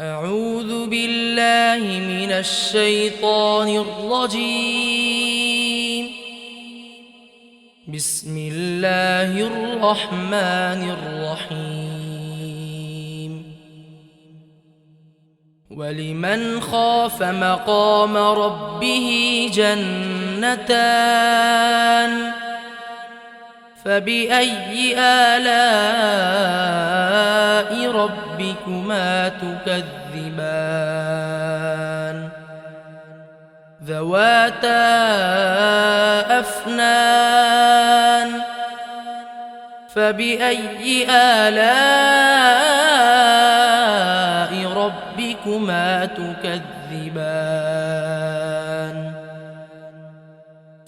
أعوذ بالله من الشيطان الرجيم. بسم الله الرحمن الرحيم. ولمن خاف مقام ربه جنتان فبأي آلاء ربكما تكذبان ذواتا أفنان فبأي آلاء ربكما تكذبان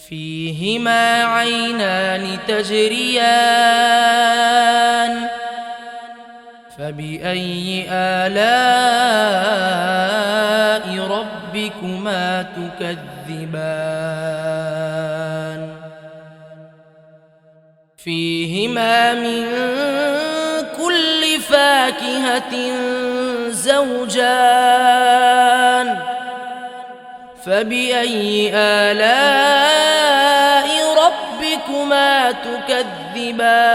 فيهما عينان تجريان فبأي آلاء ربكما تكذبان فيهما من كل فاكهة زوجان فبأي آلاء ربكما تكذبان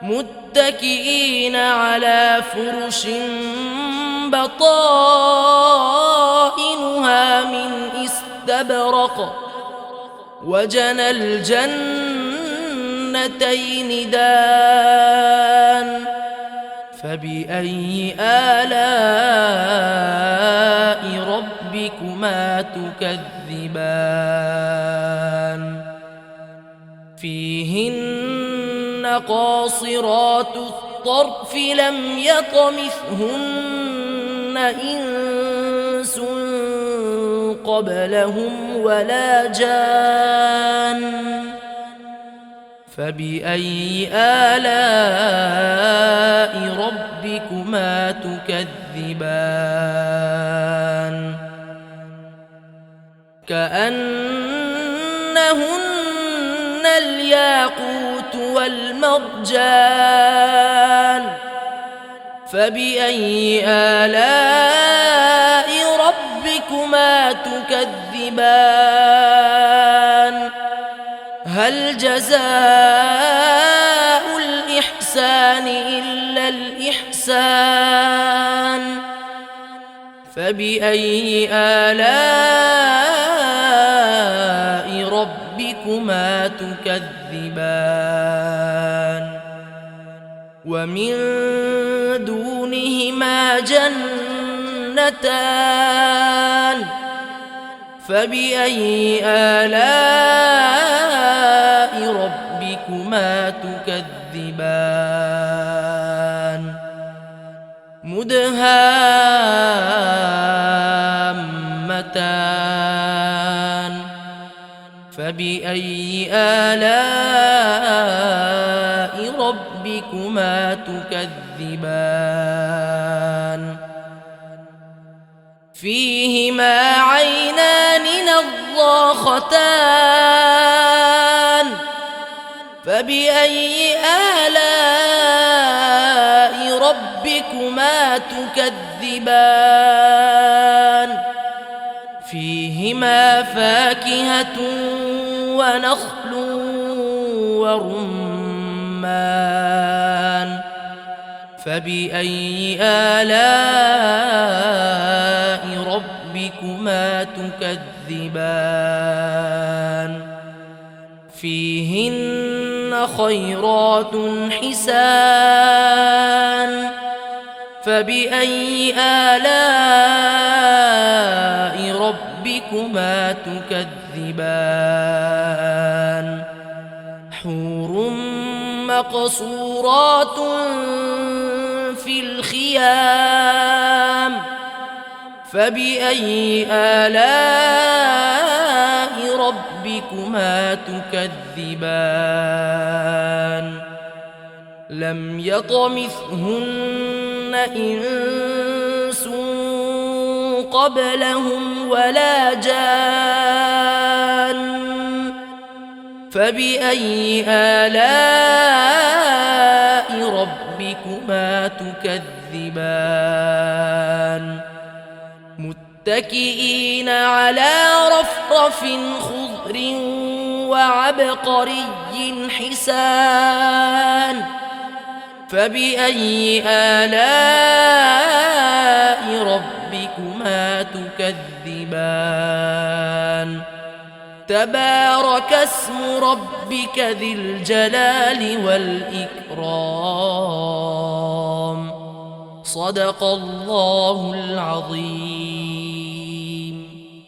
متكئين على فرش بطائنها من استبرق وجنى الجنتين دان فبأي آلاء ربكما تكذبان فيهن قاصرات الطرف لم يطمثهن إنس قبلهم ولا جان فبأي آلاء ربكما تكذبان كأنهن الياقوت والمرجان فبأي آلاء ربكما تكذبان هل جزاء الإحسان إلا الإحسان فبأي آلاء ربكما تكذبان ومن دونهما جنتان فبأي آلاء ربكما تكذبان مدهامتان فبأي آلاء ربكما تكذبان فيهما عينان نضاختان فبأي آلاء ربكما تكذبان فيهما فاكهة ونخل ورمان فبأي آلاء ربكما تكذبان فيهن خيرات حسان فبأي آلاء ربكما تكذبان حور مقصورات في الخيام فبأي آلاء ربكما تكذبان لم يطمثهن إنس قبلهم ولا جان فبأي آلاء ربكما تكذبان تكذبان متكئين على رفرف خضر وعبقري حسان فبأي آلاء ربكما تكذبان تبارك اسم ربك ذي الجلال والإكرام صدق الله العظيم.